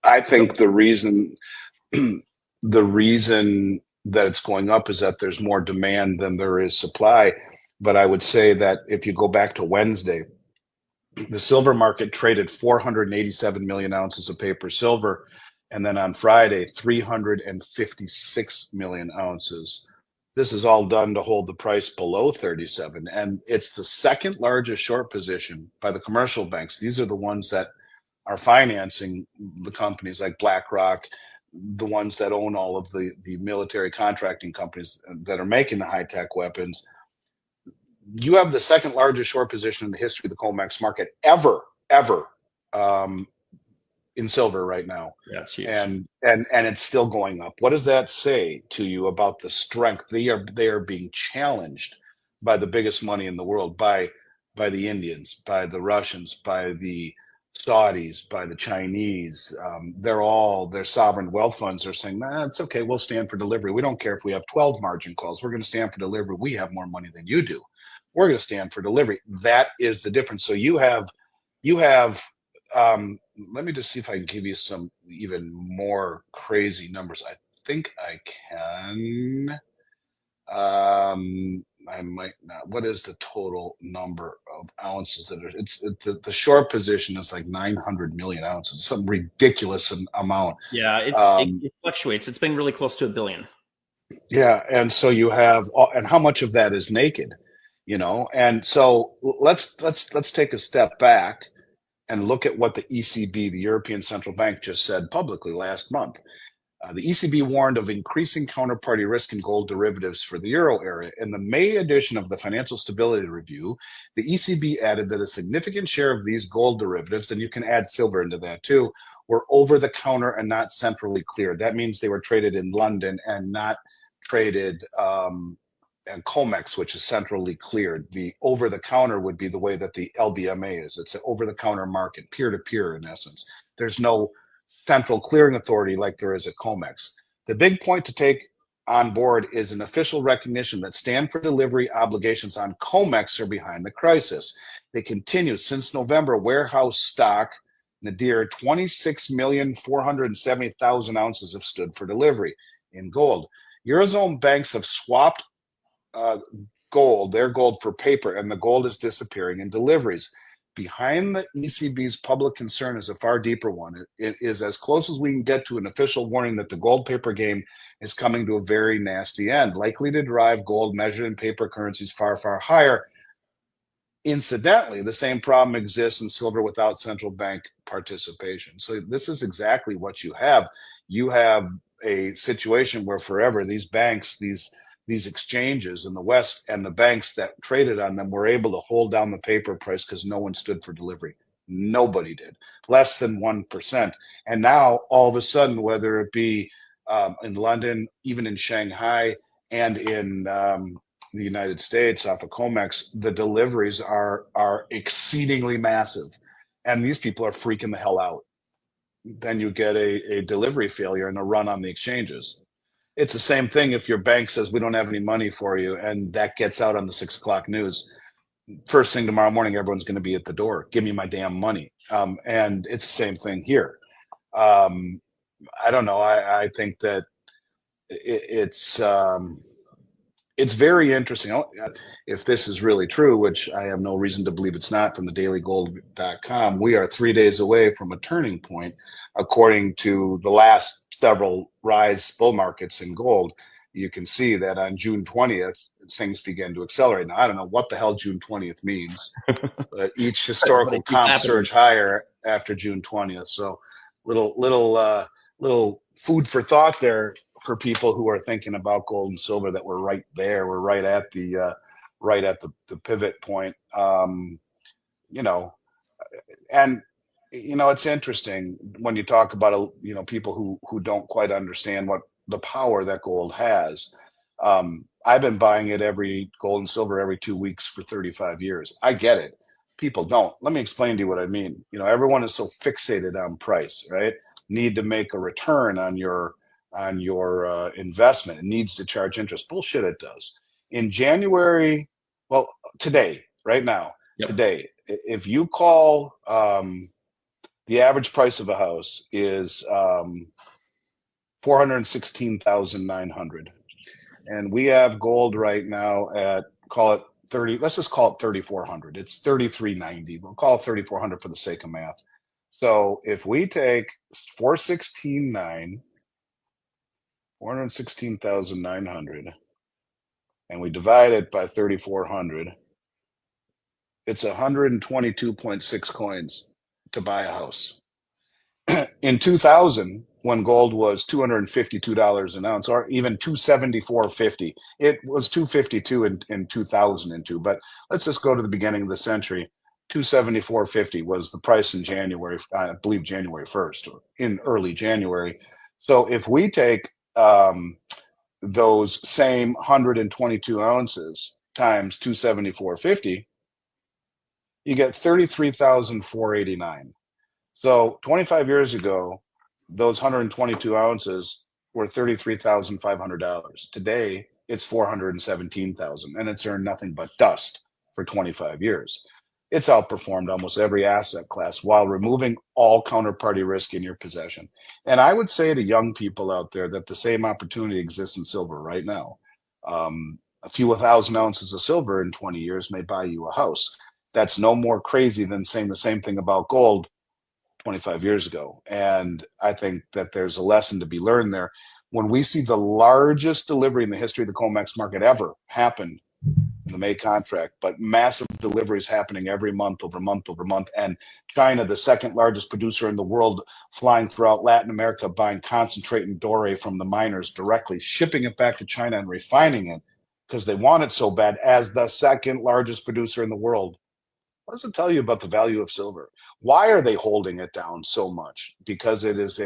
I So think the reason that it's going up is that there's more demand than there is supply. But I would say that if you go back to Wednesday, the silver market traded 487 million ounces of paper silver. And then on Friday, 356 million ounces. This is all done to hold the price below 37. And it's the second largest short position by the commercial banks. These are the ones that are financing the companies like BlackRock, the ones that own all of the military contracting companies that are making the high tech weapons. You have the second largest short position in the history of the COMEX market ever, um, in silver right now, yeah, it's huge. and it's still going up. What does that say to you about the strength? They are being challenged by the biggest money in the world, by the Indians, by the Russians, by the Saudis, by the Chinese. Their sovereign wealth funds are saying, nah, it's okay. We'll stand for delivery. We don't care if we have 12 margin calls. We're going to stand for delivery. We have more money than you do. We're going to stand for delivery. That is the difference. So you have let me just see if I can give you some even more crazy numbers. I think I can. I might not. What is the total number of ounces that are? The short position is like 900 million ounces, some ridiculous amount. Yeah, Um, it fluctuates. It's been really close to a billion. yeah, and so you have, and how much of that is naked, And so let's take a step back and look at what the ECB, the European Central Bank, just said publicly last month. The ECB warned of increasing counterparty risk in gold derivatives for the euro area. In the May edition of the Financial Stability Review, the ECB added that a significant share of these gold derivatives, and you can add silver into that too, were over the counter and not centrally cleared. That means they were traded in London and not traded and COMEX, which is centrally cleared. The over the counter would be the way that the LBMA is. It's an over the counter market, peer to peer, in essence. There's no central clearing authority like there is at COMEX. The big point to take on board is an official recognition that stand for delivery obligations on COMEX are behind the crisis. They continue since November. Warehouse stock, Nadir, 26,470,000 ounces have stood for delivery in gold. Eurozone banks have swapped uh, their gold for paper, and the gold is disappearing in deliveries. Behind the ECB's public concern is a far deeper one. It is as close as we can get to an official warning that the gold paper game is coming to a very nasty end, likely to drive gold measured in paper currencies far, far higher. Incidentally, the same problem exists in silver without central bank participation. So this is exactly what you have. You have a situation where forever these banks, these exchanges in the West and the banks that traded on them were able to hold down the paper price because no one stood for delivery. Nobody did, less than 1%. And now all of a sudden, whether it be in London, even in Shanghai, and in the United States off of Comex, the deliveries are exceedingly massive, and these people are freaking the hell out. Then you get a delivery failure and a run on the exchanges. It's the same thing if your bank says we don't have any money for you, and that gets out on the 6 o'clock news. First thing tomorrow morning, everyone's going to be at the door. Give me my damn money. And it's the same thing here. Um, I don't know. I think that it's very interesting. If this is really true, which I have no reason to believe it's not from the dailygold.com, we are 3 days away from a turning point, according to the last several rise bull markets in gold. You can see that on June 20th, things began to accelerate. Now, I don't know what the hell June 20th means, but each But historical it keeps comp happening. surge higher after June 20th. So little food for thought there for people who are thinking about gold and silver, that we're right there. We're right at the pivot point. You know, and it's interesting when you talk about people who don't quite understand what the power that gold has. I've been buying it every gold and silver every 2 weeks for 35 years. I get it. People don't. Let me explain to you what I mean. Everyone is so fixated on price, right? Need to make a return on your investment. It needs to charge interest. Bullshit, it does. In January, well, today, right now, Yep. today, if you call The average price of a house is 416,900, and we have gold right now at, call it 30. Let's just call it 3,400. It's 3,390. We'll call it 3,400 for the sake of math. So if we take 416,900, 416,900, and we divide it by 3,400, it's 122.6 coins to buy a house. In 2000, when gold was $252 an ounce, or even 274.50, it was 252 in 2002. But let's just go to the beginning of the century. 274.50 was the price in January, I believe January 1st, or in early January. So if we take those same 122 ounces times 274.50, you get 33,489. So 25 years ago, those 122 ounces were $33,500. Today, it's 417,000, and it's earned nothing but dust for 25 years. It's outperformed almost every asset class while removing all counterparty risk in your possession. And I would say to young people out there that the same opportunity exists in silver right now. A few 1,000 ounces of silver in 20 years may buy you a house. That's no more crazy than saying the same thing about gold 25 years ago. And I think that there's a lesson to be learned there. When we see the largest delivery in the history of the COMEX market ever happen in the May contract, but massive deliveries happening every month over month over month, and China, the second largest producer in the world, flying throughout Latin America, buying concentrate and doré from the miners directly, shipping it back to China and refining it because they want it so bad as the second largest producer in the world. What does it tell you about the value of silver? Why are they holding it down so much? Because it is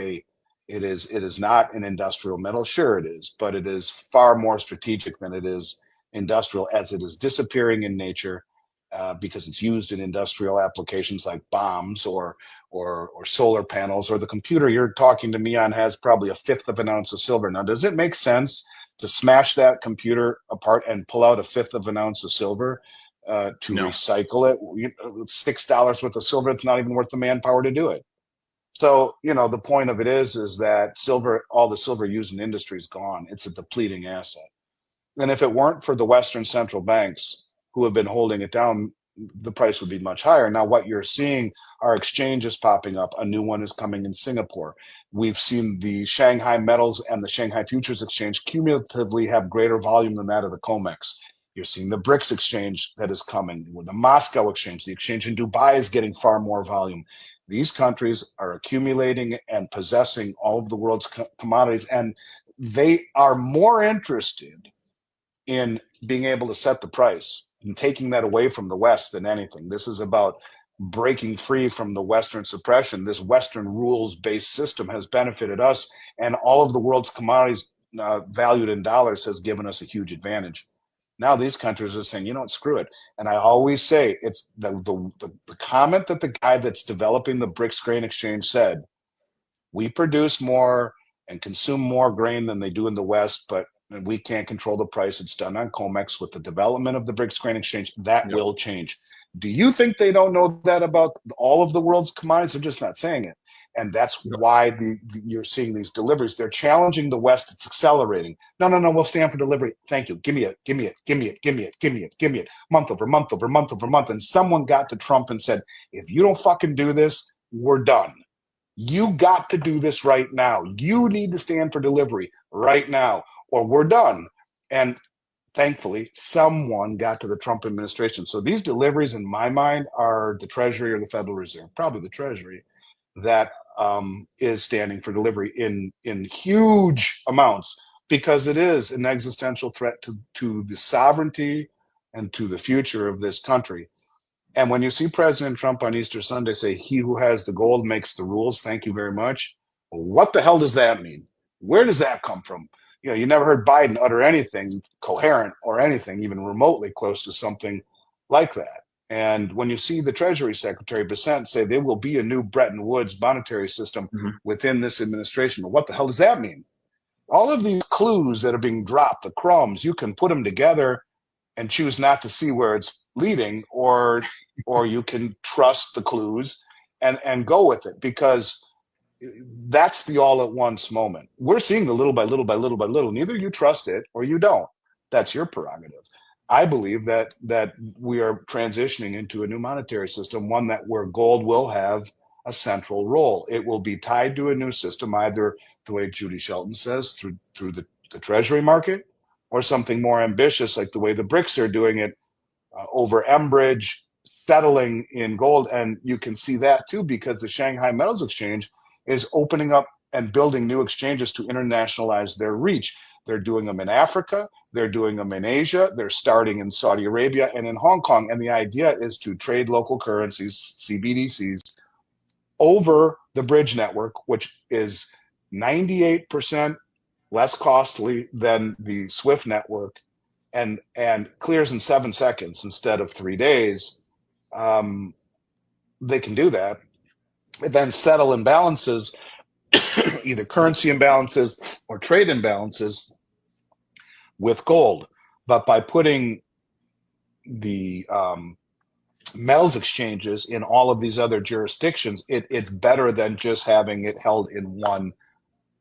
not an industrial metal. Sure it is, but it is far more strategic than it is industrial, as it is disappearing in nature because it's used in industrial applications like bombs or solar panels, or the computer you're talking to me on has probably a fifth of an ounce of silver. Now, does it make sense to smash that computer apart and pull out a fifth of an ounce of silver? To No. recycle it, $6 worth of silver, it's not even worth the manpower to do it. So, the point of it is that silver, all the silver used in industry is gone. It's a depleting asset. And if it weren't for the Western central banks who have been holding it down, the price would be much higher. Now, what you're seeing are exchanges popping up. A new one is coming in Singapore. We've seen the Shanghai Metals and the Shanghai Futures Exchange cumulatively have greater volume than that of the COMEX. You're seeing the BRICS exchange that is coming, the Moscow exchange, the exchange in Dubai is getting far more volume. These countries are accumulating and possessing all of the world's commodities, and they are more interested in being able to set the price and taking that away from the West than anything. This is about breaking free from the Western suppression. This Western rules-based system has benefited us, and all of the world's commodities valued in dollars has given us a huge advantage. Now these countries are saying, screw it. And I always say, it's the comment that the guy that's developing the BRICS grain exchange said: we produce more and consume more grain than they do in the West, but we can't control the price. It's done on COMEX. With the development of the BRICS grain exchange, that will change. Do you think they don't know that about all of the world's commodities? They're just not saying it. And that's why you're seeing these deliveries. They're challenging the West. It's accelerating. No, we'll stand for delivery. Thank you. Give me it. Month over month over month over month. And someone got to Trump and said, if you don't fucking do this, we're done. You got to do this right now. You need to stand for delivery right now, or we're done. And thankfully, someone got to the Trump administration. So these deliveries, in my mind, are the Treasury or the Federal Reserve, probably the Treasury, that is standing for delivery in huge amounts, because it is an existential threat to the sovereignty and to the future of this country. And when you see President Trump on Easter Sunday say, he who has the gold makes the rules, thank you very much. Well, what the hell does that mean? Where does that come from? You never heard Biden utter anything coherent or anything even remotely close to something like that. And when you see the Treasury Secretary Bessent say there will be a new Bretton Woods monetary system within this administration, well, what the hell does that mean? All of these clues that are being dropped, the crumbs, you can put them together and choose not to see where it's leading, or you can trust the clues and go with it, because that's the all at once moment. We're seeing the little by little by little by little. Neither you trust it or you don't. That's your prerogative. I believe that we are transitioning into a new monetary system, one that where gold will have a central role. It will be tied to a new system, either the way Judy Shelton says, through the treasury market, or something more ambitious like the way the BRICS are doing it, over Enbridge, settling in gold. And you can see that too, because the Shanghai Metals Exchange is opening up and building new exchanges to internationalize their reach. They're doing them in Africa, they're doing them in Asia, they're starting in Saudi Arabia and in Hong Kong. And the idea is to trade local currencies, CBDCs, over the bridge network, which is 98% less costly than the SWIFT network, and clears in 7 seconds instead of 3 days. They can do that, and then settle imbalances, either currency imbalances or trade imbalances, with gold. But by putting the metals exchanges in all of these other jurisdictions, it's better than just having it held in one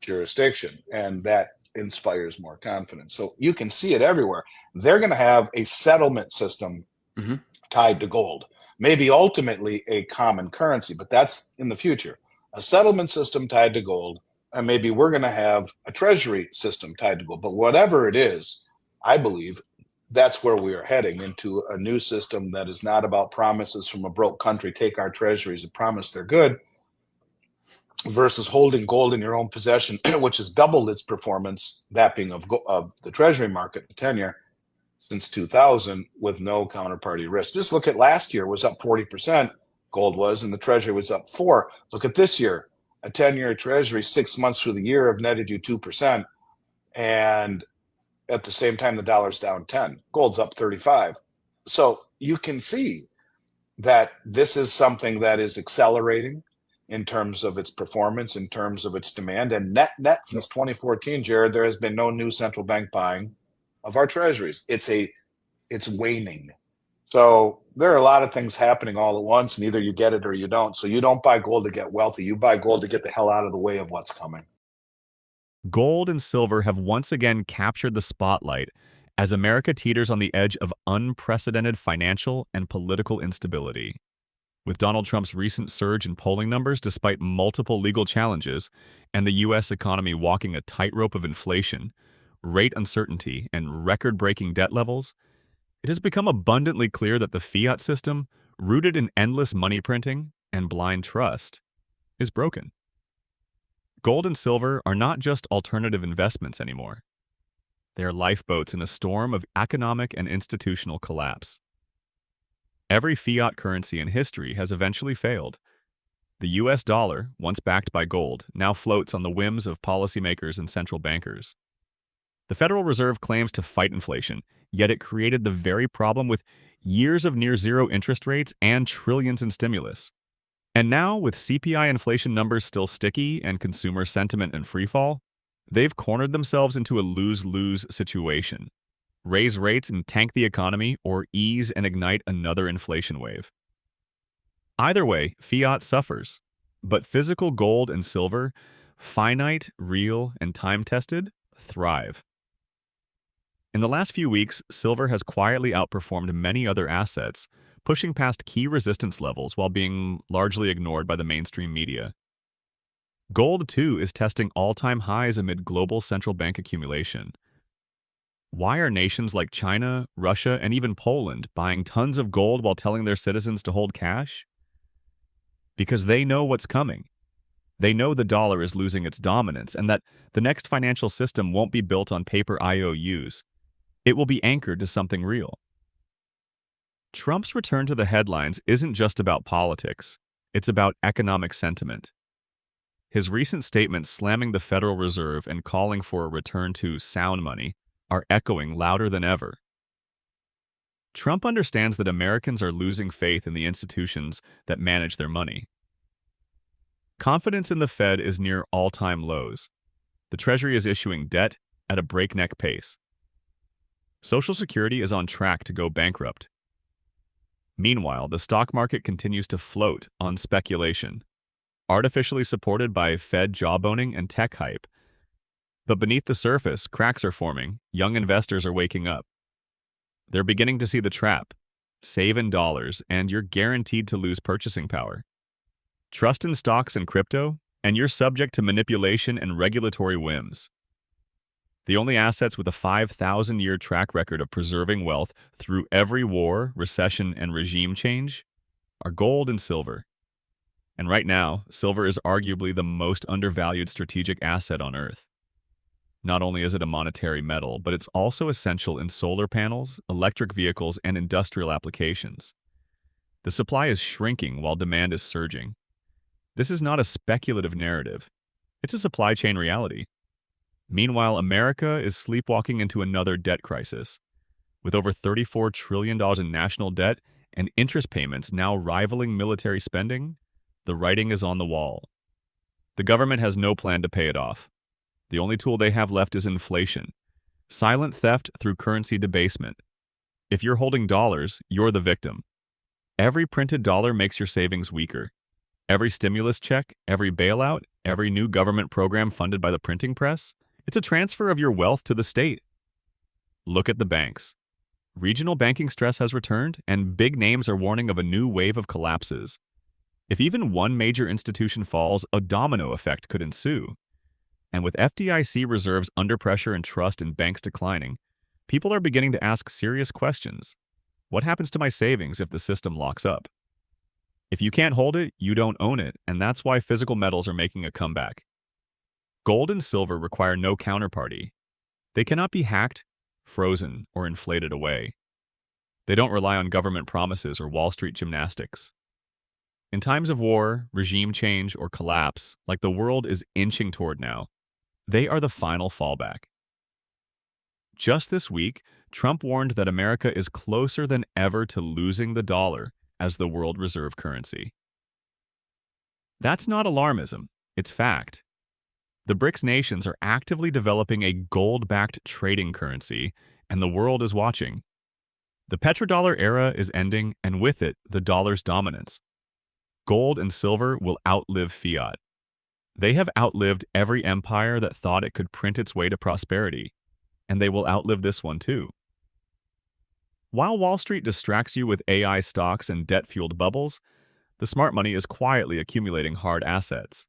jurisdiction, and that inspires more confidence. So you can see it everywhere. They're going to have a settlement system tied to gold, maybe ultimately a common currency, but that's in the future. A settlement system tied to gold, and maybe we're going to have a treasury system tied to gold. But whatever it is, I believe that's where we are heading, into a new system that is not about promises from a broke country. Take our treasuries and promise they're good, versus holding gold in your own possession, which has doubled its performance, that being of the treasury market, the 10-year, since 2000, with no counterparty risk. Just look at last year, was up 40%, gold was, and the treasury was up 4%. Look at this year, a 10-year treasury 6 months through the year have netted you 2%, and at the same time the dollar's down 10, gold's up 35. So you can see that this is something that is accelerating in terms of its performance, in terms of its demand. And net since 2014, Jared, there has been no new central bank buying of our treasuries. It's waning. So there are a lot of things happening all at once, and either you get it or you don't. So you don't buy gold to get wealthy. You buy gold to get the hell out of the way of what's coming. Gold and silver have once again captured the spotlight as America teeters on the edge of unprecedented financial and political instability. With Donald Trump's recent surge in polling numbers despite multiple legal challenges, and the U.S. economy walking a tightrope of inflation, rate uncertainty, and record-breaking debt levels, it has become abundantly clear that the fiat system, rooted in endless money printing and blind trust, is broken. Gold and silver are not just alternative investments anymore. They are lifeboats in a storm of economic and institutional collapse. Every fiat currency in history has eventually failed. The US dollar, once backed by gold, now floats on the whims of policymakers and central bankers. The Federal Reserve claims to fight inflation, yet it created the very problem with years of near-zero interest rates and trillions in stimulus. And now, with CPI inflation numbers still sticky and consumer sentiment in freefall, they've cornered themselves into a lose-lose situation. Raise rates and tank the economy, or ease and ignite another inflation wave. Either way, fiat suffers, but physical gold and silver, finite, real, and time-tested, thrive. In the last few weeks, silver has quietly outperformed many other assets, pushing past key resistance levels while being largely ignored by the mainstream media. Gold, too, is testing all-time highs amid global central bank accumulation. Why are nations like China, Russia, and even Poland buying tons of gold while telling their citizens to hold cash? Because they know what's coming. They know the dollar is losing its dominance and that the next financial system won't be built on paper IOUs. It will be anchored to something real. Trump's return to the headlines isn't just about politics. It's about economic sentiment. His recent statements slamming the Federal Reserve and calling for a return to sound money are echoing louder than ever. Trump understands that Americans are losing faith in the institutions that manage their money. Confidence in the Fed is near all-time lows. The Treasury is issuing debt at a breakneck pace. Social Security is on track to go bankrupt. Meanwhile, the stock market continues to float on speculation, artificially supported by Fed jawboning and tech hype. But beneath the surface, cracks are forming. Young investors are waking up. They're beginning to see the trap. Save in dollars, and you're guaranteed to lose purchasing power. Trust in stocks and crypto, and you're subject to manipulation and regulatory whims. The only assets with a 5,000-year track record of preserving wealth through every war, recession, and regime change are gold and silver. And right now, silver is arguably the most undervalued strategic asset on Earth. Not only is it a monetary metal, but it's also essential in solar panels, electric vehicles, and industrial applications. The supply is shrinking while demand is surging. This is not a speculative narrative. It's a supply chain reality. Meanwhile, America is sleepwalking into another debt crisis. With over $34 trillion in national debt and interest payments now rivaling military spending, the writing is on the wall. The government has no plan to pay it off. The only tool they have left is inflation. Silent theft through currency debasement. If you're holding dollars, you're the victim. Every printed dollar makes your savings weaker. Every stimulus check, every bailout, every new government program funded by the printing press, it's a transfer of your wealth to the state. Look at the banks. Regional banking stress has returned, and big names are warning of a new wave of collapses. If even one major institution falls, a domino effect could ensue. And with FDIC reserves under pressure and trust in banks declining, people are beginning to ask serious questions. What happens to my savings if the system locks up? If you can't hold it, you don't own it, and that's why physical metals are making a comeback. Gold and silver require no counterparty. They cannot be hacked, frozen, or inflated away. They don't rely on government promises or Wall Street gymnastics. In times of war, regime change, or collapse, like the world is inching toward now, they are the final fallback. Just this week, Trump warned that America is closer than ever to losing the dollar as the world reserve currency. That's not alarmism, it's fact. The BRICS nations are actively developing a gold-backed trading currency, and the world is watching. The petrodollar era is ending, and with it, the dollar's dominance. Gold and silver will outlive fiat. They have outlived every empire that thought it could print its way to prosperity, and they will outlive this one too. While Wall Street distracts you with AI stocks and debt-fueled bubbles, the smart money is quietly accumulating hard assets.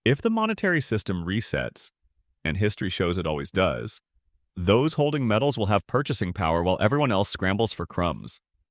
If the monetary system resets, and history shows it always does, those holding metals will have purchasing power while everyone else scrambles for crumbs.